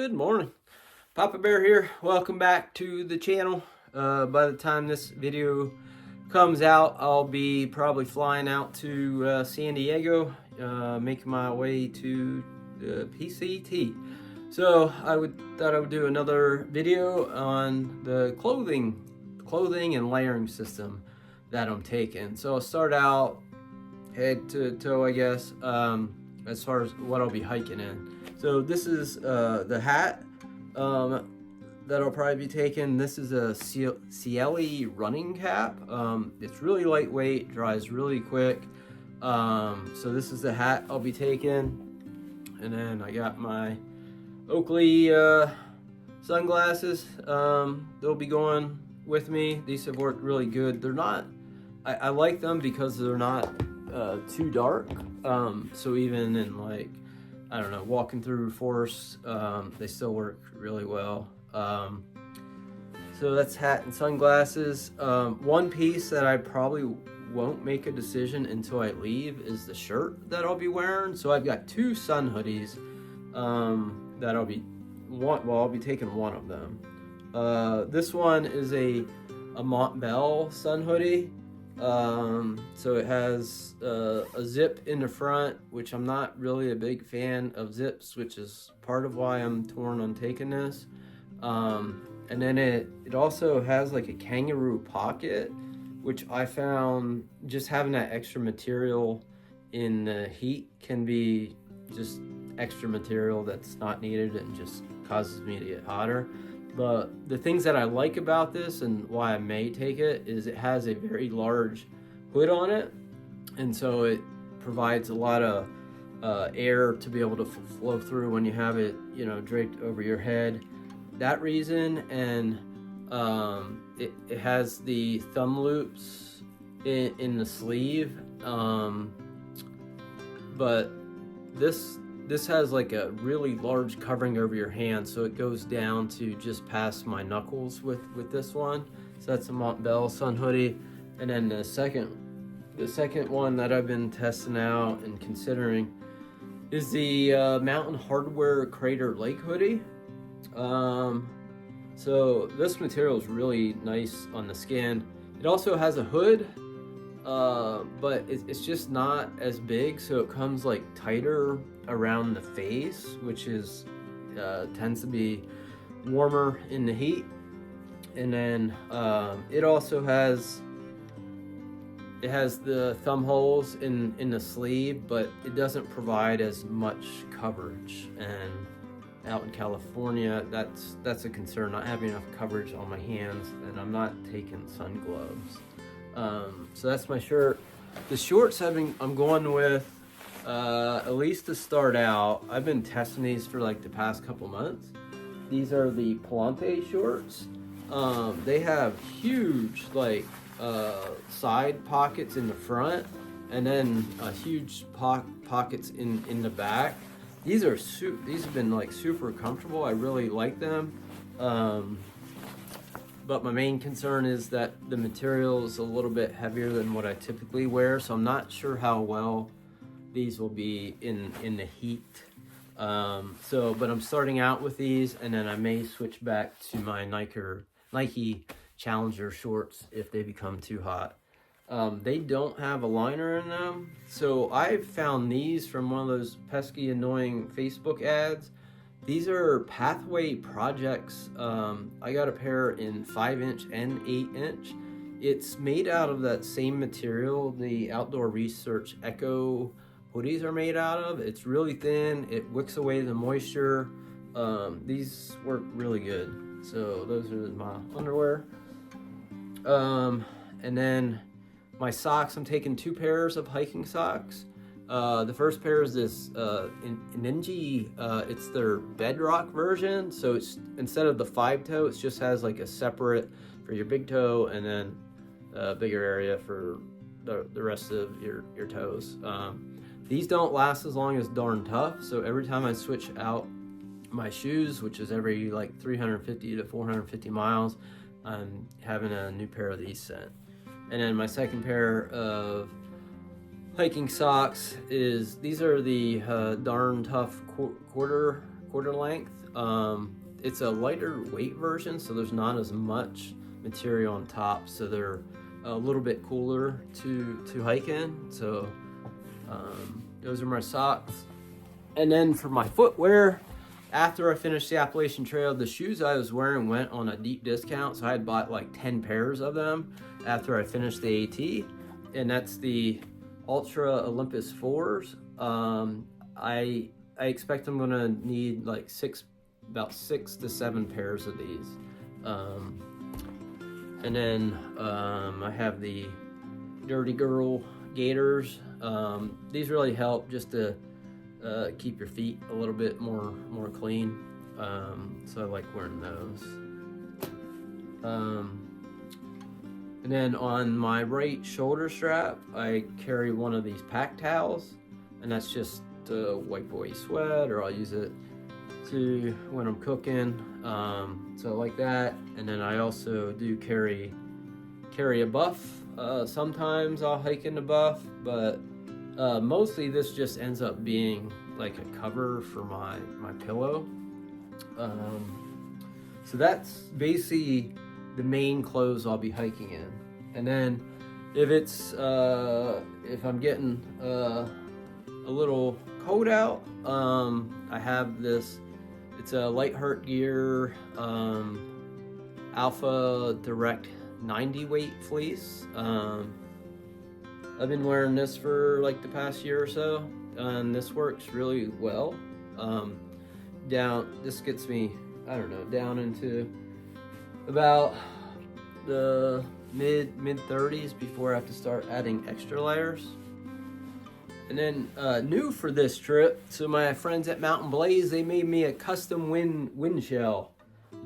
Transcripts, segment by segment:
Good morning, Papa Bear here. Welcome back to the channel. By the time this video comes out, I'll be probably flying out to San Diego, making my way to PCT. So thought I would do another video on the clothing and layering system that I'm taking. So I'll start out head to toe, I guess, as far as what I'll be hiking in. So this is the hat that I'll probably be taking. This is a Cieli running cap. It's really lightweight, dries really quick. So this is the hat I'll be taking. And then I got my Oakley sunglasses. They'll be going with me. These have worked really good. They're not, I like them because they're not too dark. So even in, like, I don't know, walking through forests, they still work really well. So that's hat and sunglasses. One piece that I probably won't make a decision until I leave is the shirt that I'll be wearing. So I've got two sun hoodies that I'll be taking one of them. This one is a Montbell sun hoodie. So it has a zip in the front, which I'm not really a big fan of zips, which is part of why I'm torn on taking this. And then it also has like a kangaroo pocket, which I found just having that extra material in the heat can be just extra material that's not needed and just causes me to get hotter. But the things that I like about this and why I may take it is it has a very large hood on it, and so it provides a lot of air to be able to flow through when you have it, draped over your head. That reason, and it has the thumb loops in the sleeve, but this has like a really large covering over your hand, so it goes down to just past my knuckles with this one. So that's a Montbell sun hoodie. And then the second one that I've been testing out and considering is the Mountain Hardwear Crater Lake hoodie. So this material is really nice on the skin. It also has a hood, but it's just not as big, so it comes like tighter around the face, which is tends to be warmer in the heat. And then it also has the thumb holes in the sleeve, but it doesn't provide as much coverage. And out in California, that's a concern, not having enough coverage on my hands, and I'm not taking sun gloves. So that's my shirt. The shorts I'm going with, at least to start out, I've been testing these for like the past couple months. These are the Palante shorts. They have huge side pockets in the front, and then huge pockets in the back. These have been like super comfortable. I really like them. But my main concern is that the material is a little bit heavier than what I typically wear, so I'm not sure how well these will be in the heat. But I'm starting out with these, and then I may switch back to my Nike Challenger shorts if they become too hot. They don't have a liner in them, so I found these from one of those pesky annoying Facebook ads. These are Pathway Projects. I got a pair in 5-inch and 8-inch. It's made out of that same material the Outdoor Research Echo hoodies are made out of. It's really thin. It wicks away the moisture. These work really good. So those are my underwear. And then my socks, I'm taking 2 pairs of hiking socks. The first pair is this Ninja, it's their bedrock version. So it's, instead of the 5-toe, it just has like a separate for your big toe, and then a bigger area for the rest of your toes. These don't last as long as Darn Tough, so every time I switch out my shoes, which is every like 350 to 450 miles, I'm having a new pair of these sent. And then my second pair of hiking socks is, these are the Darn Tough quarter quarter length. It's a lighter weight version, so there's not as much material on top, so they're a little bit cooler to hike in. So those are my socks. And then for my footwear, after I finished the Appalachian Trail, the shoes I was wearing went on a deep discount, so I had bought like 10 pairs of them after I finished the AT, and that's the Ultra Olympus 4s. I expect I'm gonna need like about 6 to 7 pairs of these. And then I have the Dirty Girl Gaiters. These really help just to keep your feet a little bit more clean. So I like wearing those. And then on my right shoulder strap, I carry one of these pack towels, and that's just to wipe away sweat, or I'll use it to when I'm cooking. So I like that. And then I also do carry a buff. Sometimes I'll hike in the buff, but mostly this just ends up being like a cover for my pillow. So that's basically the main clothes I'll be hiking in. And then if I'm getting a little cold out, I have this. It's a Light Heart Gear Alpha Direct 90 weight fleece. I've been wearing this for like the past year or so, and this works really well. This gets me, I don't know, down into about the mid 30s before I have to start adding extra layers. And then new for this trip, so my friends at Mountain Blaze, they made me a custom wind shell.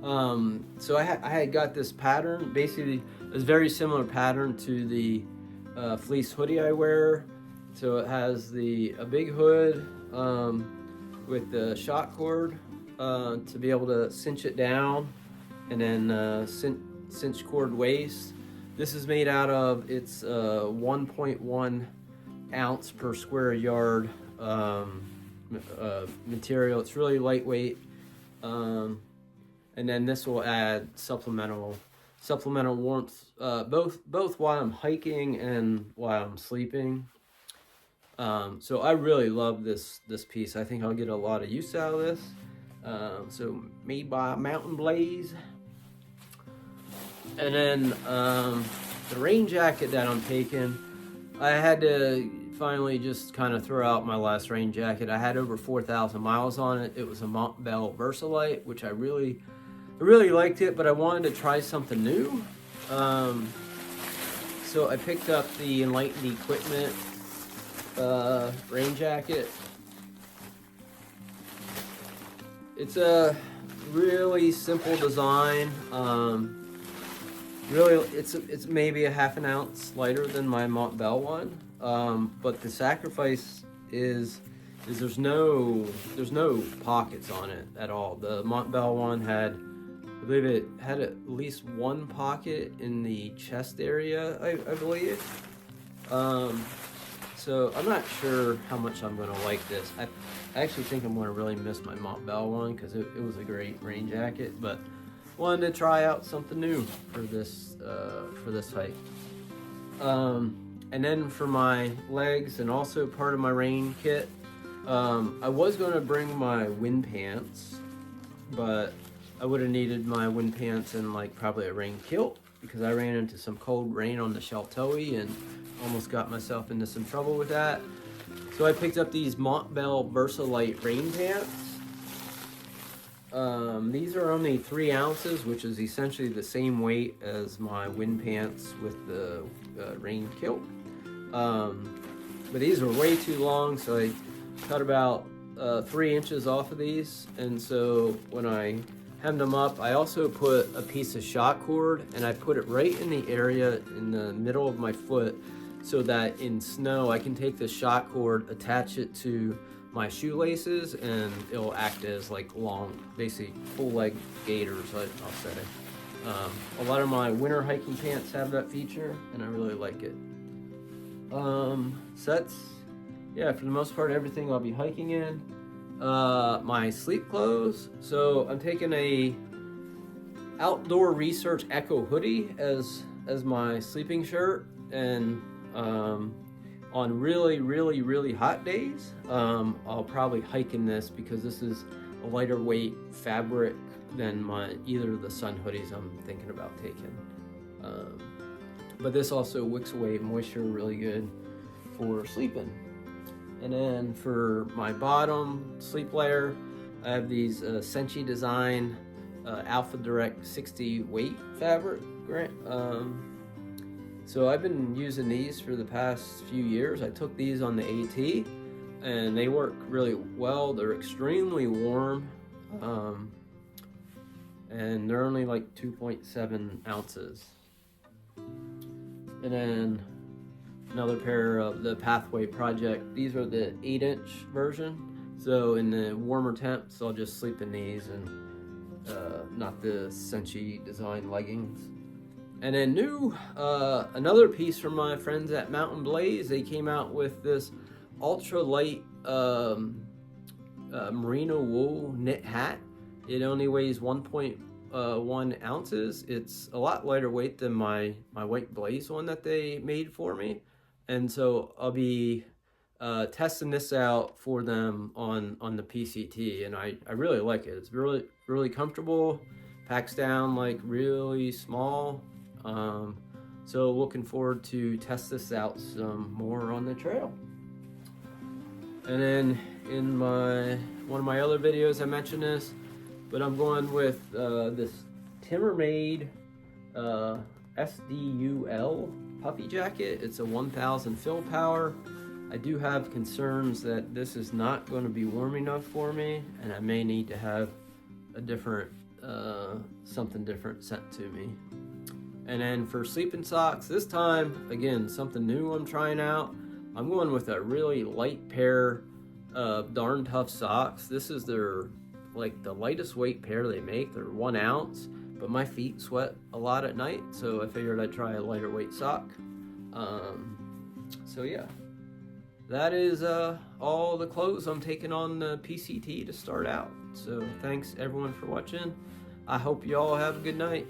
So I had got this pattern. Basically, it's a very similar pattern to the fleece hoodie I wear. So it has a big hood with the shock cord to be able to cinch it down, and then cinch cord waist. This is made out of 1.1 ounce per square yard material. It's really lightweight, and then this will add supplemental warmth both while I'm hiking and while I'm sleeping. So I really love this piece. I think I'll get a lot of use out of this. So made by Mountain Blaze. And then the rain jacket that I'm taking, I had to finally just kind of throw out my last rain jacket. I had over 4,000 miles on it. It was a Montbell Versalite, which I really liked it, but I wanted to try something new. So I picked up the Enlightened Equipment rain jacket. It's a really simple design. Really, it's maybe a half an ounce lighter than my Montbell one. But the sacrifice is there's no pockets on it at all. The Montbell one I believe it had at least one pocket in the chest area, I believe. So I'm not sure how much I'm gonna like this. I actually think I'm gonna really miss my Montbell one because it was a great rain jacket, but wanted to try out something new for this hike. And then for my legs and also part of my rain kit, I was going to bring my wind pants, but I would have needed my wind pants and like probably a rain kilt because I ran into some cold rain on the Sheltoe and almost got myself into some trouble with that. So I picked up these Montbell Versalite rain pants. These are only 3 ounces, which is essentially the same weight as my wind pants with the rain kilt. But these are way too long, so I cut about 3 inches off of these. And so when I hemmed them up, I also put a piece of shock cord and I put it right in the area in the middle of my foot so that in snow I can take the shock cord, attach it to my shoelaces, and it'll act as like long, basically full leg gaiters, I'll say. A lot of my winter hiking pants have that feature and I really like it. So that's, yeah, for the most part, everything I'll be hiking in. my sleep clothes. So I'm taking a Outdoor Research Echo hoodie as my sleeping shirt, and on really hot days, I'll probably hike in this because this is a lighter weight fabric than either of the sun hoodies I'm thinking about taking. But this also wicks away moisture really good for sleeping. And then for my bottom sleep layer, I have these Senchi Design Alpha Direct 60 weight fabric. So I've been using these for the past few years. I took these on the AT and they work really well. They're extremely warm, and they're only like 2.7 ounces. And then another pair of the Pathway Project. These are the 8-inch version. So in the warmer temps, I'll just sleep in these and not the Senchi Design leggings. And then another piece from my friends at Mountain Blaze. They came out with this ultra light merino wool knit hat. It only weighs 1.1 ounces. It's a lot lighter weight than my white Blaze one that they made for me. And so I'll be testing this out for them on the PCT, and I really like it. It's really comfortable, packs down like really small. So looking forward to test this out some more on the trail. And then in one of my other videos I mentioned this, but I'm going with this Timmermade SDUL puffy jacket. It's a 1000 fill power. I do have concerns that this is not going to be warm enough for me, and I may need to have a different something different sent to me. And then for sleeping socks, this time again something new I'm trying out. I'm going with a really light pair of Darn Tough socks. This is their the lightest weight pair they make. They're 1 ounce, but my feet sweat a lot at night, so I figured I'd try a lighter weight sock. So yeah, that is all the clothes I'm taking on the PCT to start out. So thanks everyone for watching. I hope you all have a good night.